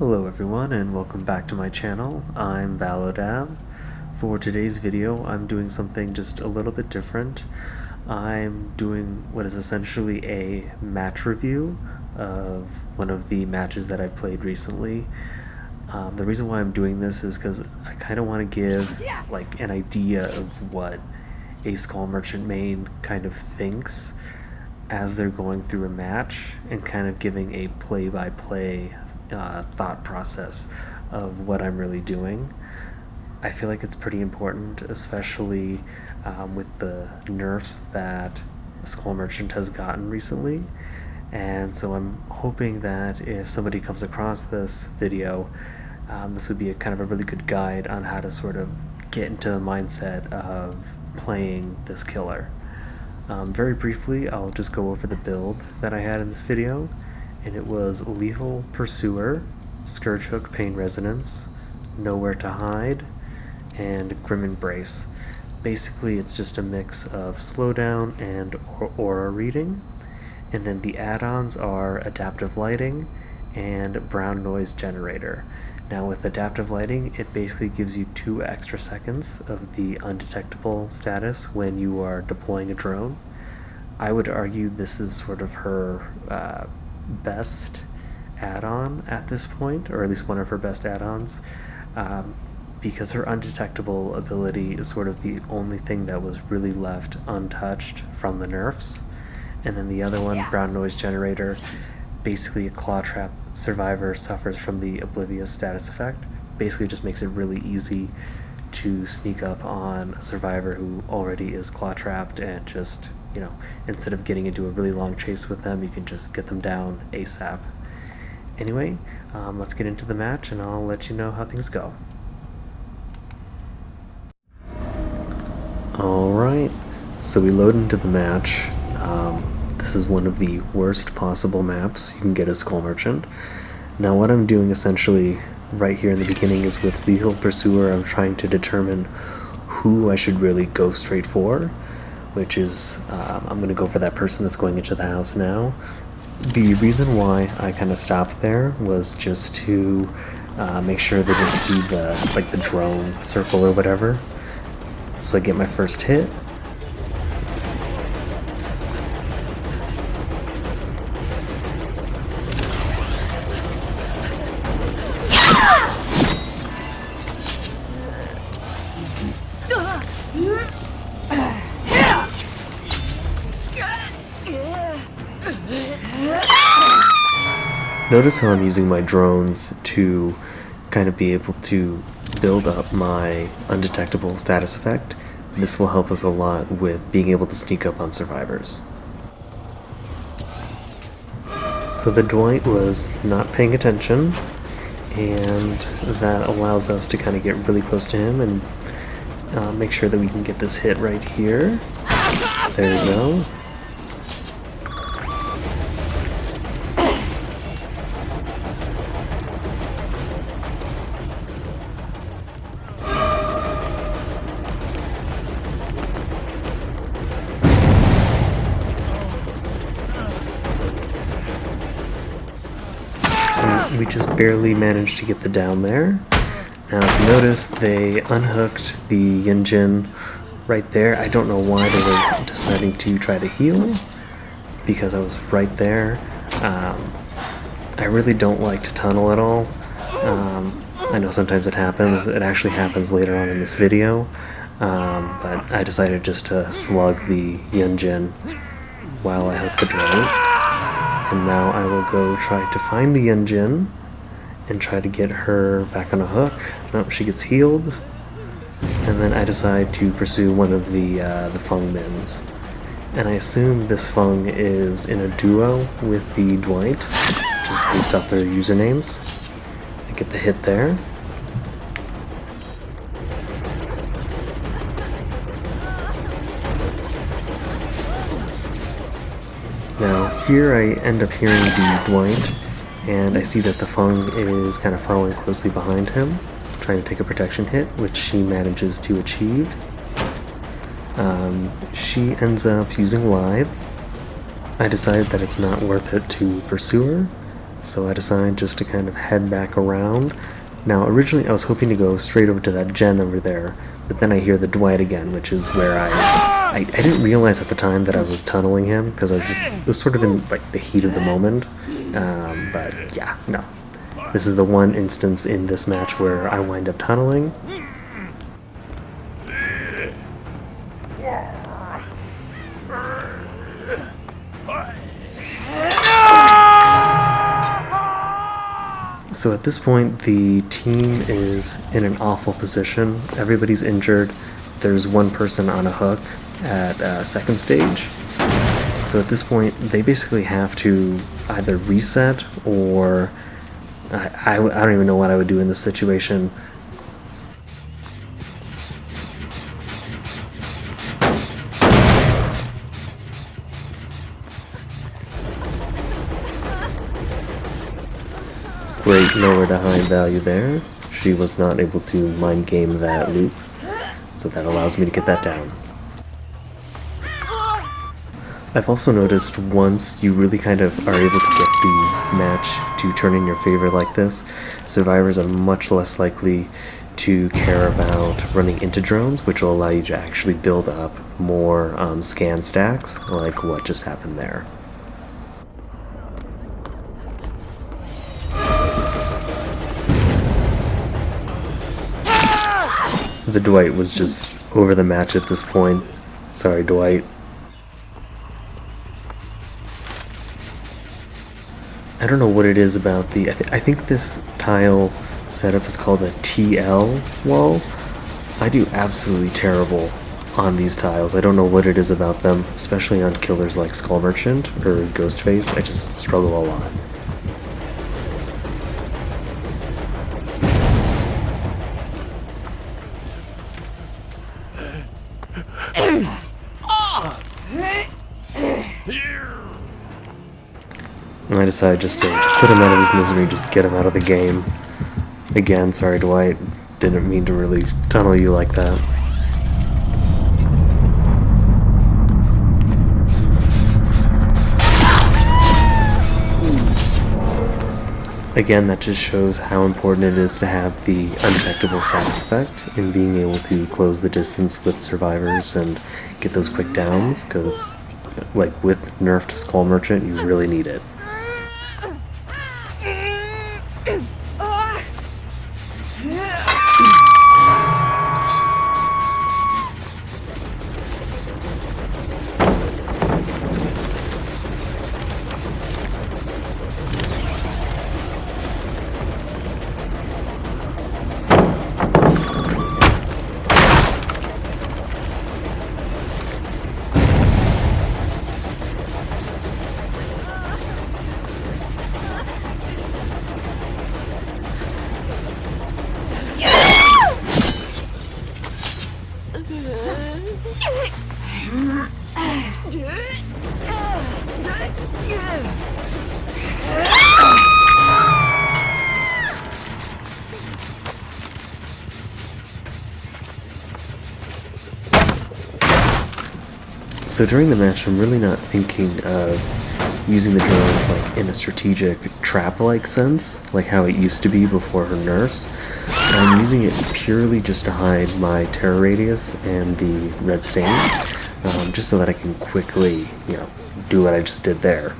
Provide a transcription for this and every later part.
Hello everyone and welcome back to my channel. I'm Valodav. For today's video I'm doing something just a little bit different. I'm doing what is essentially a match review of one of the matches that I've played recently. The reason why I'm doing this is because I kind of want to give like an idea of what a Skull Merchant main kind of thinks as they're going through a match and kind of giving a play-by-play thought process of what I'm really doing. I feel like it's pretty important, especially with the nerfs that Skull Merchant has gotten recently. And so I'm hoping that if somebody comes across this video, this would be a kind of a really good guide on how to sort of get into the mindset of playing this killer. Very briefly, I'll just go over the build that I had in this video, and it was Lethal Pursuer, Scourge Hook Pain Resonance, Nowhere to Hide, and Grim Embrace. Basically, it's just a mix of slowdown and aura reading, and then the add-ons are Adaptive Lighting and Brown Noise Generator. Now with Adaptive Lighting, it basically gives you 2 extra seconds of the undetectable status when you are deploying a drone. I would argue this is sort of her best add-on at this point, or at least one of her best add-ons, because her undetectable ability is sort of the only thing that was really left untouched from the nerfs. And then the other one, Brown Noise Generator, basically a claw trap survivor suffers from the Oblivious status effect. Basically just makes it really easy to sneak up on a survivor who already is claw trapped and just, instead of getting into a really long chase with them, you can just get them down ASAP. Anyway, let's get into the match and I'll let you know how things go. Alright, so we load into the match. This is one of the worst possible maps you can get as Skull Merchant. Now what I'm doing essentially right here in the beginning is with Lethal Pursuer, I'm trying to determine who I should really go straight for, which is, I'm going to go for that person that's going into the house now. The reason why I kind of stopped there was just to make sure they didn't see the drone circle or whatever. So I get my first hit. Notice how I'm using my drones to kind of be able to build up my undetectable status effect. This will help us a lot with being able to sneak up on survivors. So the Dwight was not paying attention, and that allows us to kind of get really close to him and make sure that we can get this hit right here. There we go. We just barely managed to get the down there. Now if you notice, they unhooked the Yunjin right there. I don't know why they were deciding to try to heal, because I was right there. I really don't like to tunnel at all. I know sometimes it happens. It actually happens later on in this video. But I decided just to slug the Yunjin while I hook the drone. And now I will go try to find the Yunjin and try to get her back on a hook. Nope, she gets healed. And then I decide to pursue one of the Feng Mins. And I assume this Feng is in a duo with the Dwight, just based off their usernames. I get the hit there. Now here I end up hearing the Dwight, and I see that the Feng is kind of following closely behind him, trying to take a protection hit, which she manages to achieve. She ends up using Lithe. I decide that it's not worth it to pursue her, so I decided just to kind of head back around. Now, originally I was hoping to go straight over to that gen over there, but then I hear the Dwight again, which is where I didn't realize at the time that I was tunneling him, because it was sort of in like the heat of the moment. But yeah, no. This is the one instance in this match where I wind up tunneling. So at this point, the team is in an awful position. Everybody's injured. There's one person on a hook at second stage. So at this point, they basically have to either reset or I don't even know what I would do in this situation. Great, nowhere to hide value there. She was not able to mind game that loop, so that allows me to get that down. I've also noticed once you really kind of are able to get the match to turn in your favor like this, survivors are much less likely to care about running into drones, which will allow you to actually build up more scan stacks, like what just happened there. The Dwight was just over the match at this point. Sorry, Dwight. I don't know what it is about the... I think this tile setup is called a TL wall. I do absolutely terrible on these tiles. I don't know what it is about them, especially on killers like Skull Merchant or Ghostface. I just struggle a lot. I decided just to put him out of his misery, just get him out of the game. Again, sorry Dwight, didn't mean to really tunnel you like that. Again, that just shows how important it is to have the undetectable status effect in being able to close the distance with survivors and get those quick downs, because like with nerfed Skull Merchant, you really need it. So during the match, I'm really not thinking of using the drones like in a strategic trap-like sense, like how it used to be before her nerfs. I'm using it purely just to hide my terror radius and the red stain, just so that I can quickly, do what I just did there.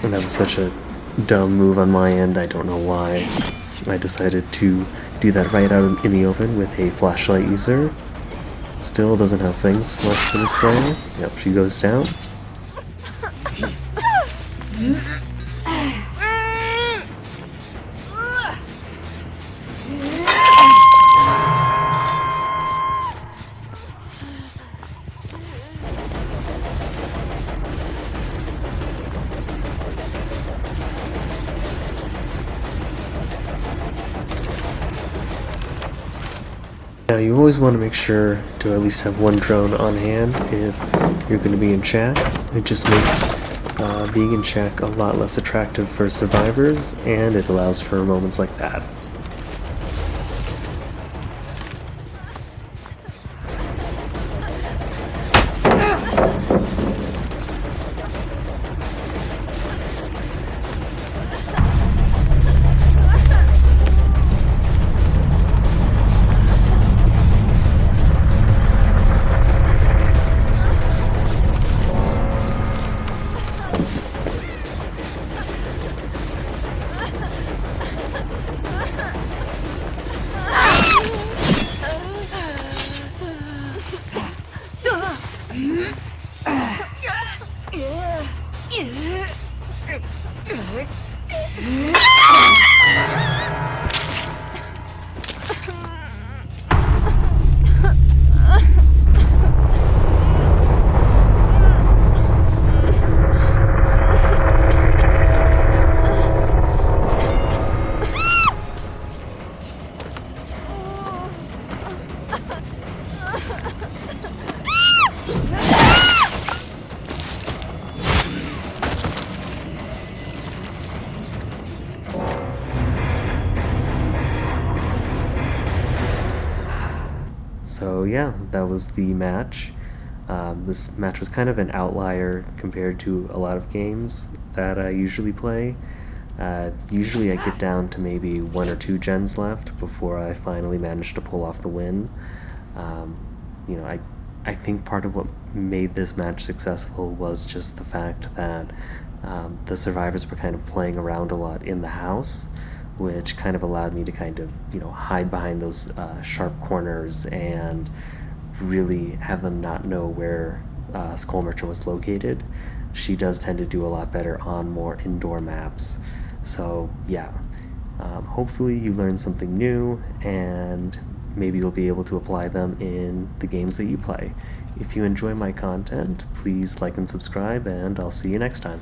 And that was such a dumb move on my end, I don't know why. I decided to do that right out in the open with a flashlight user. Still doesn't have things much for this player. Yep, she goes down. Now you always want to make sure to at least have one drone on hand if you're going to be in chat. It just makes being in chat a lot less attractive for survivors, and it allows for moments like that. So yeah, that was the match. This match was kind of an outlier compared to a lot of games that I usually play. Usually I get down to maybe one or two gens left before I finally manage to pull off the win. Um, you know, I think part of what made this match successful was just the fact that the survivors were kind of playing around a lot in the house, which kind of allowed me to kind of, hide behind those sharp corners and really have them not know where Skull Merchant was located. She does tend to do a lot better on more indoor maps. So, yeah, hopefully you learned something new and maybe you'll be able to apply them in the games that you play. If you enjoy my content, please like and subscribe, and I'll see you next time.